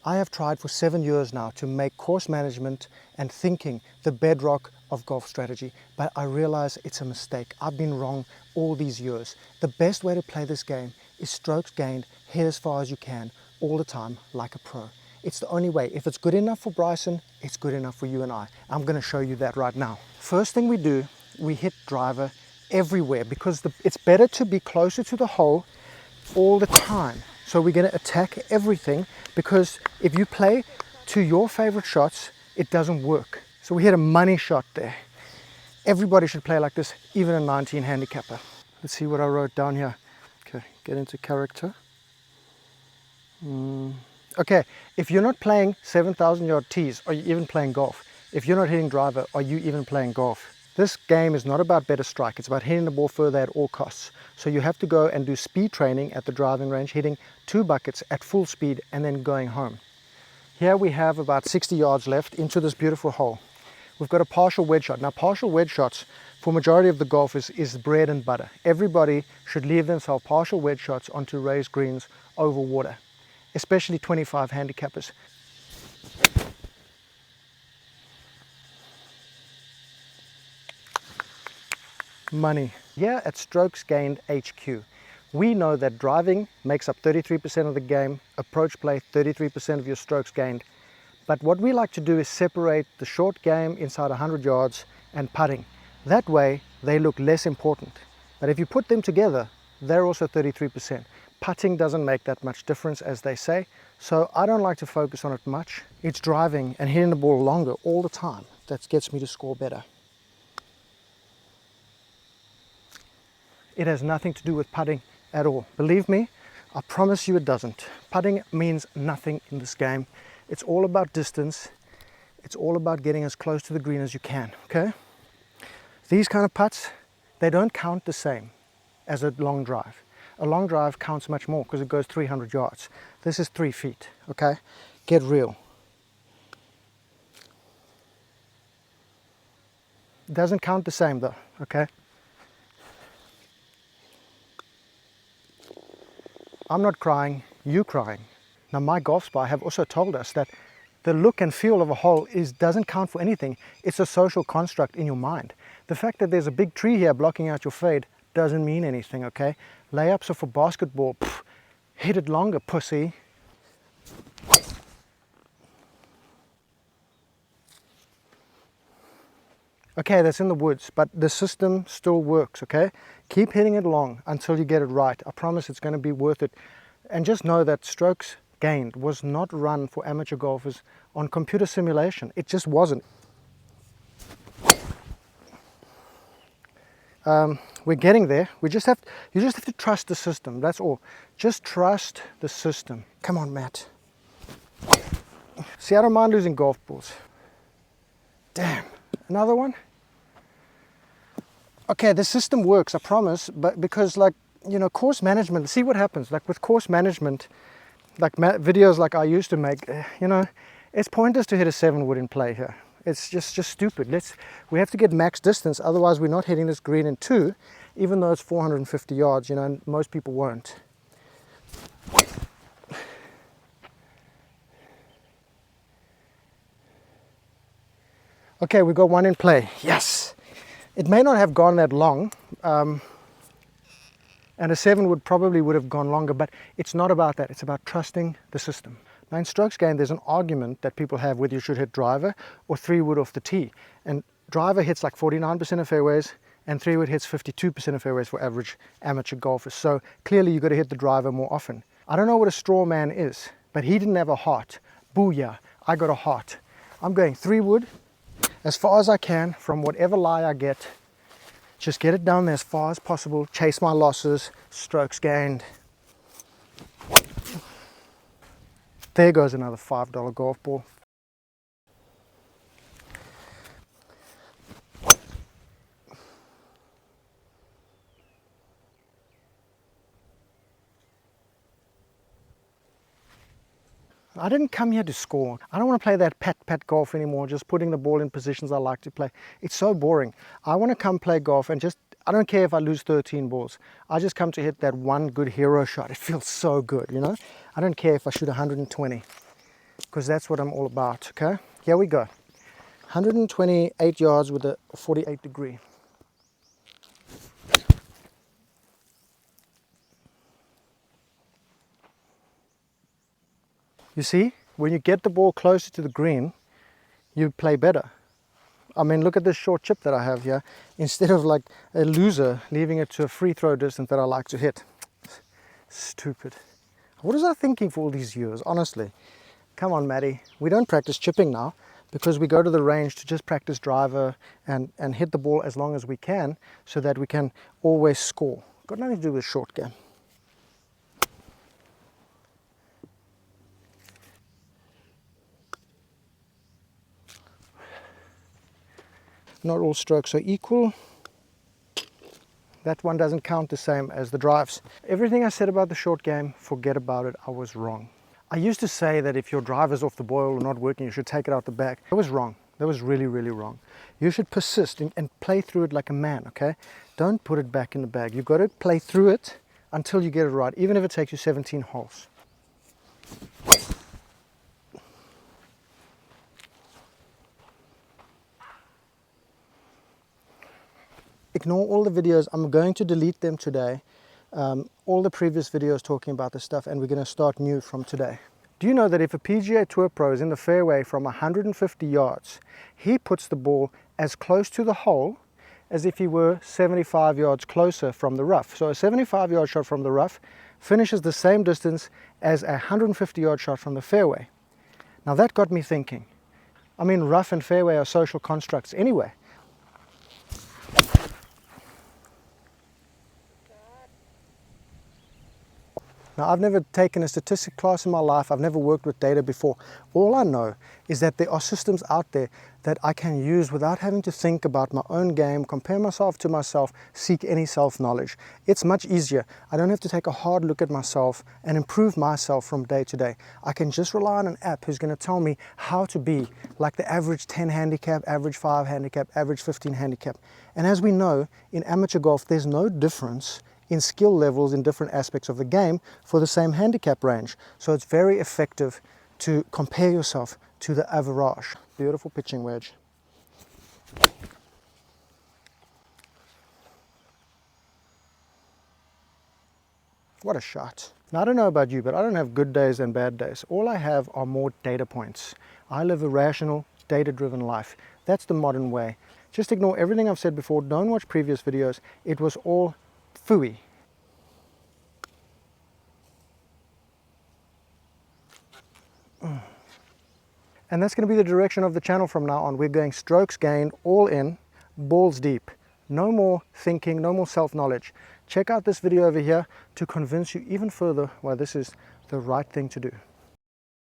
I have tried for 7 years now to make course management and thinking the bedrock of golf strategy, but I realize it's a mistake. I've been wrong all these years. The best way to play this game is strokes gained, hit as far as you can, all the time, like a pro. It's the only way. If it's good enough for Bryson, it's good enough for you and I. I'm going to show you that right now. First thing we do, we hit driver everywhere because it's better to be closer to the hole all the time. So we're going to attack everything, because if you play to your favorite shots, it doesn't work. So we hit a money shot there. Everybody should play like this, even a 19 handicapper. Let's see what I wrote down here. Okay, get into character. Okay, if you're not playing 7,000 yard tees, are you even playing golf? If you're not hitting driver, are you even playing golf? This game is not about better strike, it's about hitting the ball further at all costs. So you have to go and do speed training at the driving range, hitting 2 buckets at full speed and then going home. Here we have about 60 yards left into this beautiful hole. We've got a partial wedge shot. Now partial wedge shots for majority of the golfers is bread and butter. Everybody should leave themselves partial wedge shots onto raised greens over water, especially 25 handicappers. Money. Here at Strokes Gained HQ, we know that driving makes up 33% of the game, approach play 33% of your strokes gained. But what we like to do is separate the short game inside 100 yards and putting. That way they look less important. But if you put them together, they're also 33%. Putting doesn't make that much difference, as they say, so I don't like to focus on it much. It's driving and hitting the ball longer all the time that gets me to score better. It has nothing to do with putting at all. Believe me, I promise you it doesn't. Putting means nothing in this game. It's all about distance. It's all about getting as close to the green as you can, okay? These kind of putts, they don't count the same as a long drive. A long drive counts much more because it goes 300 yards. This is 3 feet, okay? Get real. It doesn't count the same though, okay? I'm not crying, you crying. Now my golf spy have also told us that the look and feel of a hole doesn't count for anything. It's a social construct in your mind. The fact that there's a big tree here blocking out your fade doesn't mean anything, okay? Layups are for basketball. Pff, hit it longer, pussy. Okay, that's in the woods, but the system still works, okay? Keep hitting it long until you get it right. I promise it's going to be worth it. And just know that Strokes Gained was not run for amateur golfers on computer simulation. It just wasn't. We're getting there. You just have to trust the system, that's all. Just trust the system. Come on, Matt. See, I don't mind losing golf balls. Damn. Another one? Okay, the system works, I promise, but because, like, you know, course management, see what happens, like with course management, like videos like I used to make, you know, it's pointless to hit a 7-wood in play here. It's just stupid. We have to get max distance, otherwise we're not hitting this green in 2, even though it's 450 yards, you know, and most people won't. Okay, we got one in play. Yes! It may not have gone that long, and a 7 probably would have gone longer, but it's not about that. It's about trusting the system. Now in Strokes Gained, there's an argument that people have whether you should hit driver or 3-wood off the tee. And driver hits like 49% of fairways, and 3-wood hits 52% of fairways for average amateur golfers. So clearly you've got to hit the driver more often. I don't know what a straw man is, but he didn't have a heart. Booyah, I got a heart. I'm going 3-wood. As far as I can from whatever lie I get, just get it down there as far as possible, chase my losses, Strokes Gained. There goes another $5 golf ball. I didn't come here to score. I don't want to play that pat golf anymore, just putting the ball in positions I like to play. It's so boring. I want to come play golf and I don't care if I lose 13 balls. I just come to hit that one good hero shot. It feels so good, you know? I don't care if I shoot 120. because that's what I'm all about, okay? Here we go. 128 yards with a 48 degree. You see, when you get the ball closer to the green, you play better. I mean, look at this short chip that I have here. Instead of like a loser leaving it to a free throw distance that I like to hit. Stupid. What was I thinking for all these years, honestly? Come on, Maddie. We don't practice chipping now because we go to the range to just practice driver and hit the ball as long as we can so that we can always score. Got nothing to do with short game. Not all strokes are equal. That one doesn't count the same as the drives. Everything I said about the short game, forget about it, I was wrong. I used to say that if your driver's off the boil or not working, you should take it out the bag. I was wrong. That was really, really wrong. You should persist and play through it like a man, okay? Don't put it back in the bag. You've got to play through it until you get it right, even if it takes you 17 holes. Ignore all the videos. I'm going to delete them today. All the previous videos talking about this stuff, and we're going to start new from today. Do you know that if a PGA Tour pro is in the fairway from 150 yards, he puts the ball as close to the hole as if he were 75 yards closer from the rough. So a 75-yard shot from the rough finishes the same distance as a 150-yard shot from the fairway. Now that got me thinking. I mean, rough and fairway are social constructs anyway. Now, I've never taken a statistics class in my life. I've never worked with data before. All I know is that there are systems out there that I can use without having to think about my own game, compare myself to myself, seek any self-knowledge. It's much easier. I don't have to take a hard look at myself and improve myself from day to day. I can just rely on an app who's going to tell me how to be like the average 10 handicap, average 5 handicap, average 15 handicap. And as we know, in amateur golf, there's no difference in skill levels in different aspects of the game for the same handicap range. So it's very effective to compare yourself to the average. Beautiful pitching wedge. What a shot. Now, I don't know about you, but I don't have good days and bad days. All I have are more data points. I live a rational, data-driven life. That's the modern way. Just ignore everything I've said before. Don't watch previous videos. It was all phooey. And that's going to be the direction of the channel from now on. We're going strokes gained, all in, balls deep. No more thinking, no more self-knowledge. Check out this video over here to convince you even further why this is the right thing to do.